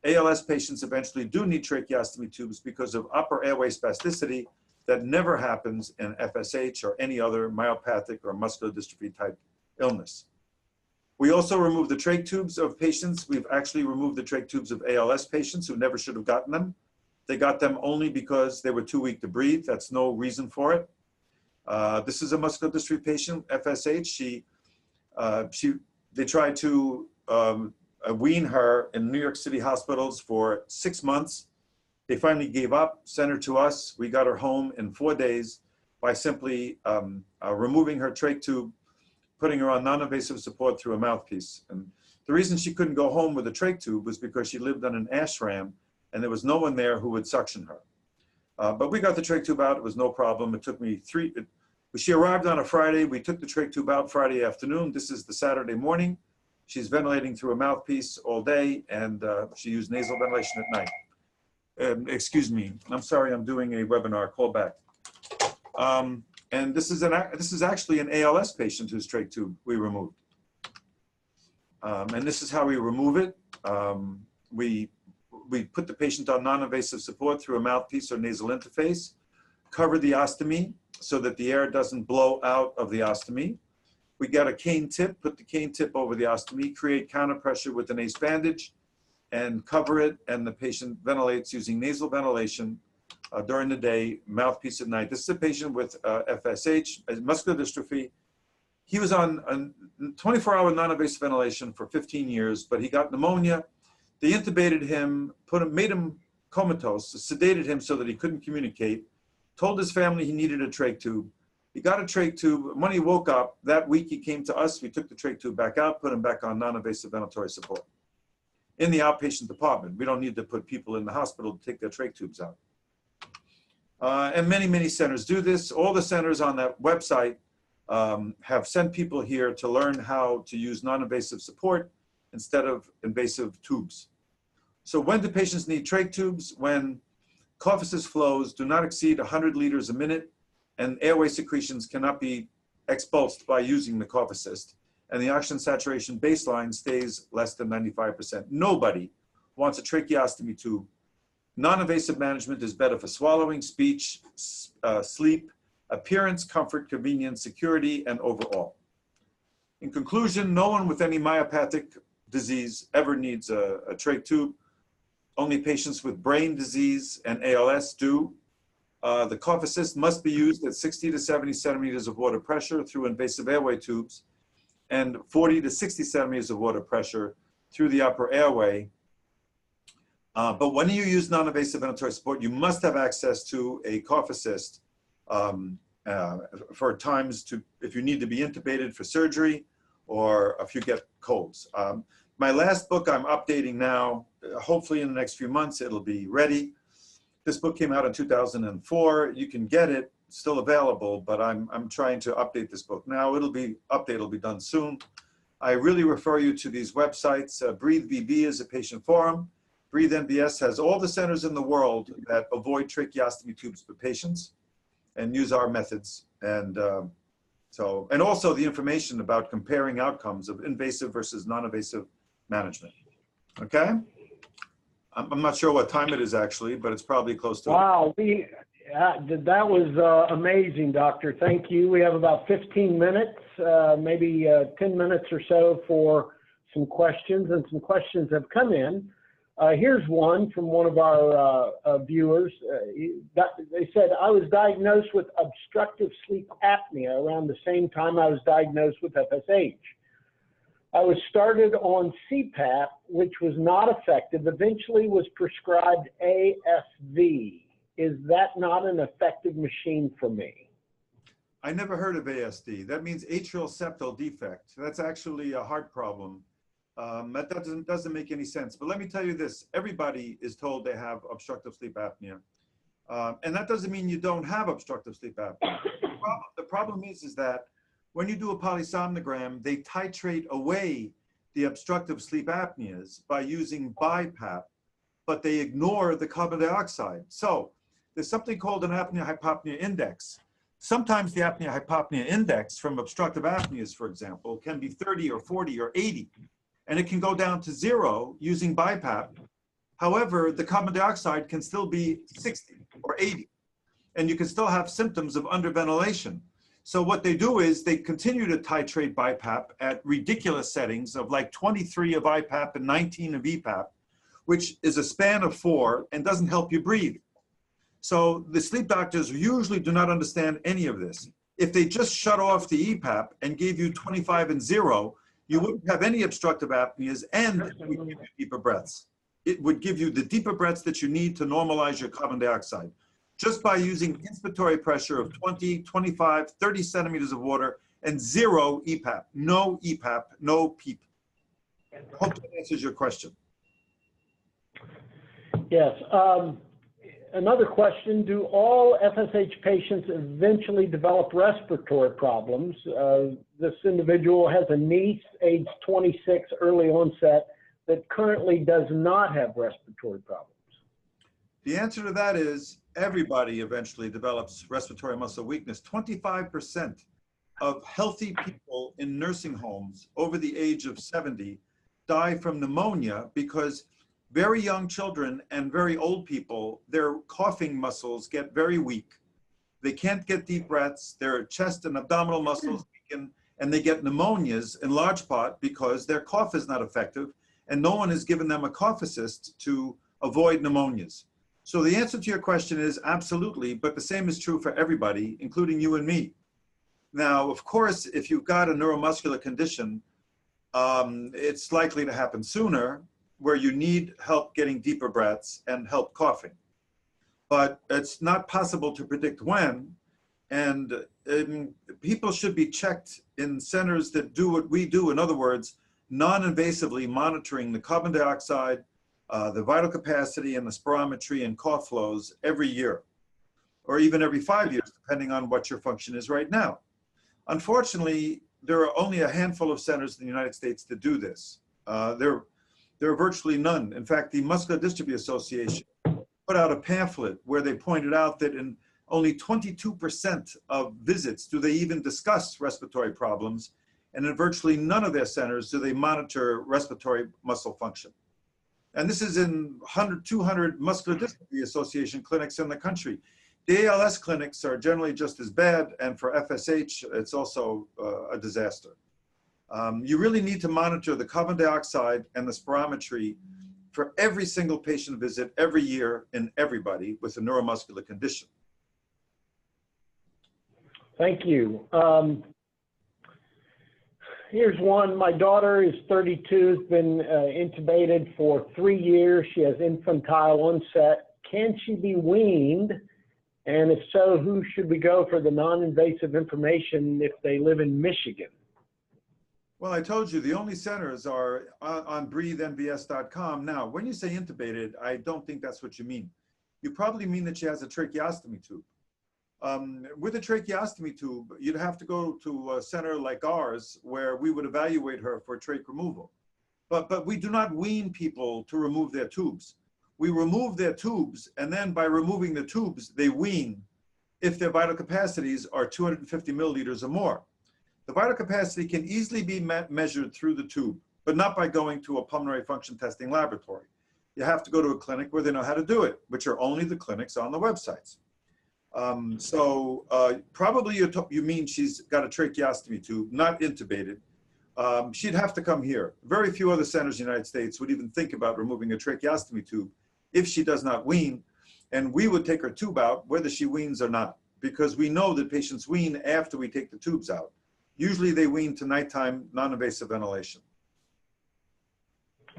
ALS patients eventually do need tracheostomy tubes because of upper airway spasticity that never happens in FSH or any other myopathic or muscular dystrophy type illness. We also remove the trach tubes of patients. We've actually removed the trach tubes of ALS patients who never should have gotten them. They got them only because they were too weak to breathe. That's no reason for it. This is a muscular dystrophy patient, FSH. They tried to wean her in New York City hospitals for 6 months. They finally gave up, sent her to us. We got her home in 4 days by simply removing her trach tube, putting her on non-invasive support through a mouthpiece. And the reason she couldn't go home with a trach tube was because she lived on an ashram and there was no one there who would suction her. But we got the trach tube out, it was no problem. It took me she arrived on a Friday, we took the trach tube out Friday afternoon. This is the Saturday morning. She's ventilating through a mouthpiece all day and she used nasal ventilation at night. Excuse me, I'm sorry, I'm doing a webinar, call back. And this is actually an ALS patient whose trach tube we removed. And this is how we remove it. We put the patient on non-invasive support through a mouthpiece or nasal interface, cover the ostomy so that the air doesn't blow out of the ostomy. We got a cane tip, put the cane tip over the ostomy, create counter pressure with an ACE bandage, and cover it, and the patient ventilates using nasal ventilation during the day, mouthpiece at night. This is a patient with FSH, muscular dystrophy. He was on 24-hour non-invasive ventilation for 15 years, but he got pneumonia. They intubated him, made him comatose, sedated him so that he couldn't communicate, told his family he needed a trach tube. He got a trach tube. When he woke up, that week he came to us, we took the trach tube back out, put him back on non-invasive ventilatory support. In the outpatient department. We don't need to put people in the hospital to take their trach tubes out. And many, many centers do this. All the centers on that website have sent people here to learn how to use non-invasive support instead of invasive tubes. So when do patients need trach tubes? When cough assist flows do not exceed 100 liters a minute and airway secretions cannot be expulsed by using the cough assist, and the oxygen saturation baseline stays less than 95%. Nobody wants a tracheostomy tube. Non-invasive management is better for swallowing, speech, sleep, appearance, comfort, convenience, security, and overall. In conclusion, no one with any myopathic disease ever needs a trach tube. Only patients with brain disease and ALS do. The cough assist must be used at 60 to 70 centimeters of water pressure through invasive airway tubes and 40 to 60 centimeters of water pressure through the upper airway. But when you use non-invasive ventilatory support, you must have access to a cough assist for times if you need to be intubated for surgery or if you get colds. My last book I'm updating now, hopefully in the next few months it'll be ready. This book came out in 2004. You can get it, still available, but I'm trying to update this book now. Update will be done soon. I really refer you to these websites. Breathe VB is a patient forum. Breathe NBS has all the centers in the world that avoid tracheostomy tubes for patients and use our methods. And also the information about comparing outcomes of invasive versus non-invasive management. Okay? I'm not sure what time it is actually, but it's probably close to. Wow, that was amazing, Doctor. Thank you. We have about 15 minutes, maybe 10 minutes or so for some questions, and some questions have come in. Here's one from one of our viewers. They said, I was diagnosed with obstructive sleep apnea around the same time I was diagnosed with FSH. I was started on CPAP, which was not effective, eventually was prescribed ASV. Is that not an effective machine for me? I never heard of ASD. That means atrial septal defect. That's actually a heart problem. That doesn't make any sense. But let me tell you this, everybody is told they have obstructive sleep apnea. And that doesn't mean you don't have obstructive sleep apnea. The problem is that when you do a polysomnogram, they titrate away the obstructive sleep apneas by using BiPAP, but they ignore the carbon dioxide. So there's something called an apnea-hypopnea index. Sometimes the apnea-hypopnea index from obstructive apneas, for example, can be 30 or 40 or 80. And it can go down to 0 using BiPAP. However, the carbon dioxide can still be 60 or 80. and you can still have symptoms of underventilation. So what they do is they continue to titrate BiPAP at ridiculous settings of like 23 of IPAP and 19 of EPAP, which is a span of 4 and doesn't help you breathe. So the sleep doctors usually do not understand any of this. If they just shut off the EPAP and gave you 25 and 0, you wouldn't have any obstructive apneas, and it would give you deeper breaths. It would give you the deeper breaths that you need to normalize your carbon dioxide, just by using inspiratory pressure of 20, 25, 30 centimeters of water and 0 EPAP, no EPAP, no PEEP. Hope that answers your question. Yes. Another question, do all FSH patients eventually develop respiratory problems? This individual has a niece, age 26, early onset, that currently does not have respiratory problems. The answer to that is everybody eventually develops respiratory muscle weakness. 25% of healthy people in nursing homes over the age of 70 die from pneumonia because very young children and very old people, their coughing muscles get very weak. They can't get deep breaths, their chest and abdominal muscles weaken, and they get pneumonias in large part because their cough is not effective and no one has given them a cough assist to avoid pneumonias. So the answer to your question is absolutely, but the same is true for everybody, including you and me. Now, of course, if you've got a neuromuscular condition, it's likely to happen sooner, where you need help getting deeper breaths and help coughing. But it's not possible to predict when, and people should be checked in centers that do what we do. In other words, non-invasively monitoring the carbon dioxide, the vital capacity and the spirometry and cough flows every year, or even every 5 years, depending on what your function is right now. Unfortunately, there are only a handful of centers in the United States that do this. There are virtually none. In fact, the Muscular Dystrophy Association put out a pamphlet where they pointed out that in only 22% of visits do they even discuss respiratory problems, and in virtually none of their centers do they monitor respiratory muscle function. And this is in 100, 200 Muscular Dystrophy Association clinics in the country. The ALS clinics are generally just as bad, and for FSH, it's also a disaster. You really need to monitor the carbon dioxide and the spirometry for every single patient visit every year in everybody with a neuromuscular condition. Thank you. Here's one. My daughter is 32, has been intubated for 3 years. She has infantile onset. Can she be weaned? And if so, who should we go for the non-invasive information if they live in Michigan? Well, I told you the only centers are on breathenvs.com. Now, when you say intubated, I don't think that's what you mean. You probably mean that she has a tracheostomy tube. With a tracheostomy tube, you'd have to go to a center like ours where we would evaluate her for trach removal. But we do not wean people to remove their tubes. We remove their tubes, and then by removing the tubes, they wean if their vital capacities are 250 milliliters or more. The vital capacity can easily be measured through the tube, but not by going to a pulmonary function testing laboratory. You have to go to a clinic where they know how to do it, which are only the clinics on the websites. Probably you mean she's got a tracheostomy tube, not intubated. She'd have to come here. Very few other centers in the United States would even think about removing a tracheostomy tube if she does not wean, and we would take her tube out whether she weans or not, because we know that patients wean after we take the tubes out. Usually they wean to nighttime non-invasive ventilation.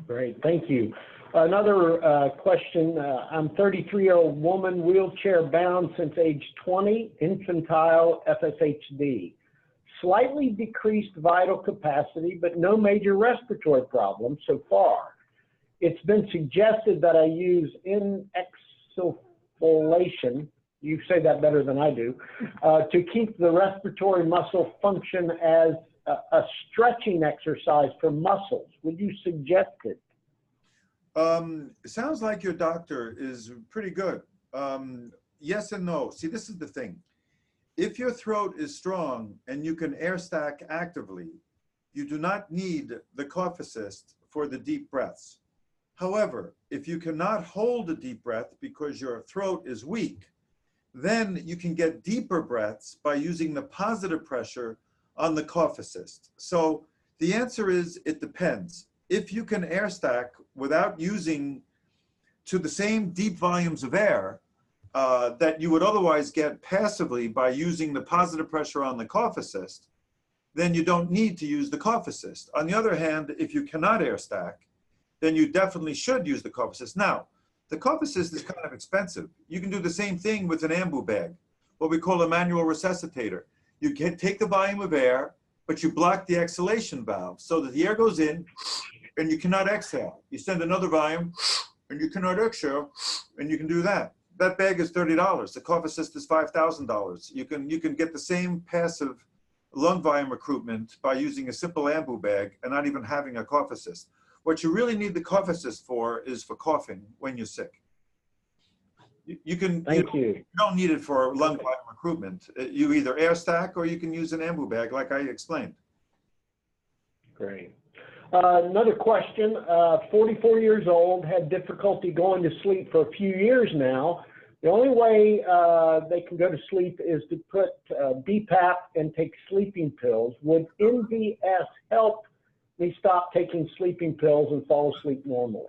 Great, thank you. Another question, I'm 33-year-old woman, wheelchair bound since age 20, infantile FSHD. Slightly decreased vital capacity, but no major respiratory problems so far. It's been suggested that I use inexsulation, you say that better than I do, to keep the respiratory muscle function as a stretching exercise for muscles. Would you suggest it? It sounds like your doctor is pretty good. Yes and no. See, this is the thing. If your throat is strong and you can air stack actively, you do not need the cough assist for the deep breaths. However, if you cannot hold a deep breath because your throat is weak, then you can get deeper breaths by using the positive pressure on the cough assist. So the answer is, it depends. If you can air stack without using to the same deep volumes of air that you would otherwise get passively by using the positive pressure on the cough assist, then you don't need to use the cough assist. On the other hand, if you cannot air stack, then you definitely should use the cough assist. Now, the cough assist is kind of expensive. You can do the same thing with an ambu bag, what we call a manual resuscitator. You can take the volume of air, but you block the exhalation valve so that the air goes in and you cannot exhale. You send another volume and you cannot exhale, and you can do that. That bag is $30. The cough assist is $5,000. You can get the same passive lung volume recruitment by using a simple ambu bag and not even having a cough assist. What you really need the cough assist for is for coughing when you're sick. You don't need it for lung volume recruitment. You either air stack or you can use an ambu bag like I explained. Great. Another question, 44 years old, had difficulty going to sleep for a few years now. The only way they can go to sleep is to put BPAP and take sleeping pills. Would NVS help me stop taking sleeping pills and fall asleep normally?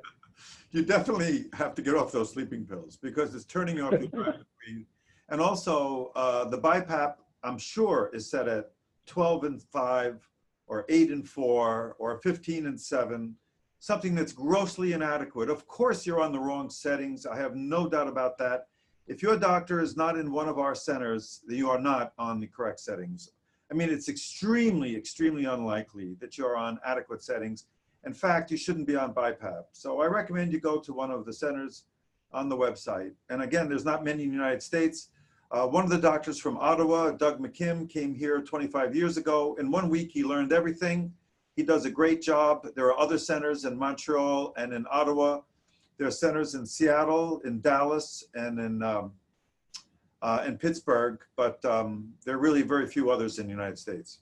You definitely have to get off those sleeping pills because it's turning off your drive to breathe. And also the BiPAP, I'm sure, is set at 12 and 5 or 8 and 4 or 15 and 7, something that's grossly inadequate. Of course, you're on the wrong settings. I have no doubt about that. If your doctor is not in one of our centers, you are not on the correct settings. I mean, it's extremely, extremely unlikely that you're on adequate settings. In fact, you shouldn't be on BiPAP. So I recommend you go to one of the centers on the website. And again, there's not many in the United States. One of the doctors from Ottawa, Doug McKim, came here 25 years ago. In 1 week, he learned everything. He does a great job. There are other centers in Montreal and in Ottawa. There are centers in Seattle, in Dallas, and in Pittsburgh, but there are really very few others in the United States.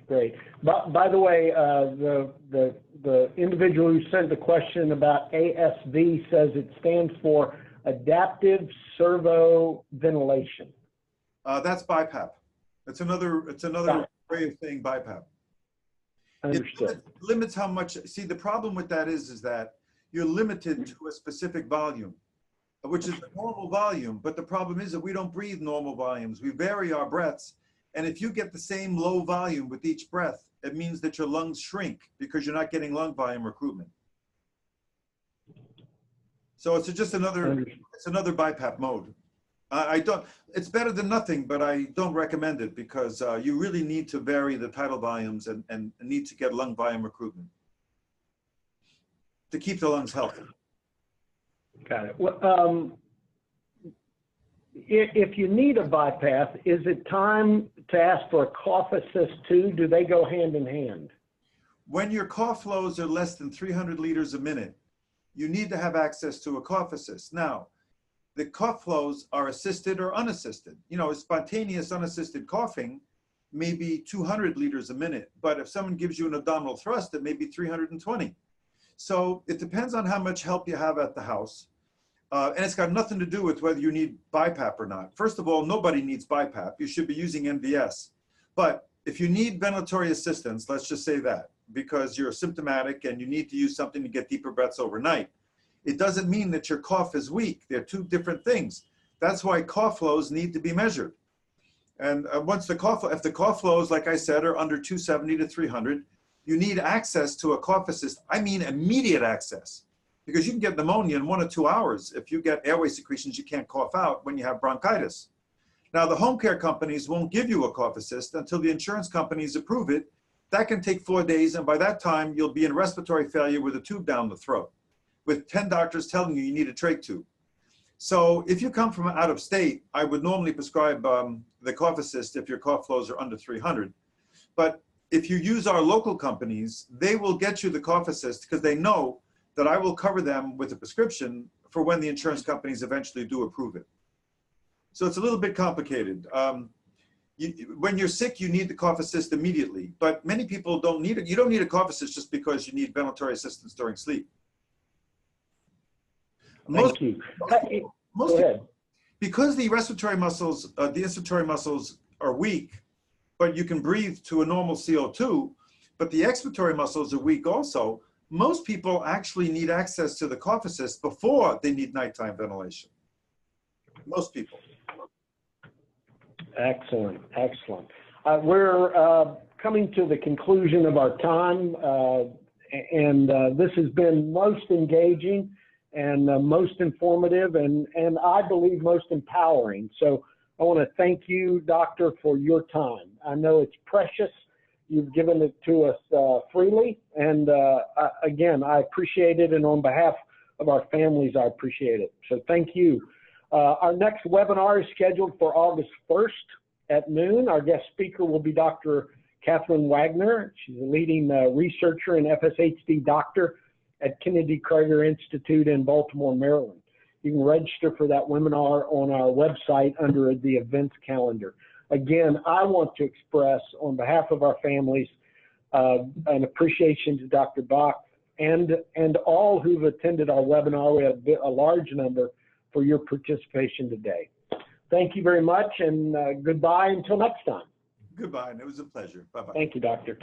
Great. By the way, the individual who sent the question about ASV says it stands for adaptive servo ventilation. That's BiPAP. It's another way of saying BiPAP. Understood. It limits how much. See, the problem with that is that you're limited to a specific volume, which is the normal volume. But the problem is that we don't breathe normal volumes. We vary our breaths. And if you get the same low volume with each breath, it means that your lungs shrink because you're not getting lung volume recruitment. So it's just another BiPAP mode. It's better than nothing, but I don't recommend it because you really need to vary the tidal volumes and need to get lung volume recruitment to keep the lungs healthy. Got it. Well, if you need a BiPAP, is it time to ask for a cough assist too? Do they go hand in hand? When your cough flows are less than 300 liters a minute, you need to have access to a cough assist. Now, the cough flows are assisted or unassisted. You know, spontaneous unassisted coughing may be 200 liters a minute, but if someone gives you an abdominal thrust, it may be 320. So it depends on how much help you have at the house. And it's got nothing to do with whether you need BiPAP or not. First of all, nobody needs BiPAP. You should be using NVS. But if you need ventilatory assistance, let's just say that, because you're symptomatic and you need to use something to get deeper breaths overnight, it doesn't mean that your cough is weak. They're two different things. That's why cough flows need to be measured. And if the cough flows, like I said, are under 270 to 300, you need access to a cough assist. I mean immediate access, because you can get pneumonia in 1 or 2 hours if you get airway secretions you can't cough out when you have bronchitis. Now, the home care companies won't give you a cough assist until the insurance companies approve it. That can take 4 days, and by that time, you'll be in respiratory failure with a tube down the throat, with 10 doctors telling you you need a trach tube. So if you come from out of state, I would normally prescribe the cough assist if your cough flows are under 300. But if you use our local companies, they will get you the cough assist because they know that I will cover them with a prescription for when the insurance companies eventually do approve it. So it's a little bit complicated. When you're sick, you need the cough assist immediately, but many people don't need it. You don't need a cough assist just because you need ventilatory assistance during sleep. Thank you. Go ahead. Because the respiratory muscles, the inspiratory muscles are weak, but you can breathe to a normal CO2, but the expiratory muscles are weak also, most people actually need access to the cough assist before they need nighttime ventilation. Most people. Excellent, excellent. We're coming to the conclusion of our time, and this has been most engaging and most informative, and I believe most empowering. So I want to thank you, Doctor, for your time. I know it's precious. You've given it to us freely, and again, I appreciate it, and on behalf of our families, I appreciate it. So thank you. Our next webinar is scheduled for August 1st at noon. Our guest speaker will be Dr. Catherine Wagner. She's a leading researcher and FSHD doctor at Kennedy Krieger Institute in Baltimore, Maryland. You can register for that webinar on our website under the events calendar. Again, I want to express on behalf of our families an appreciation to Dr. Bach and all who've attended our webinar. We have a large number for your participation today. Thank you very much, and goodbye until next time. Goodbye, and it was a pleasure. Bye-bye. Thank you, Doctor.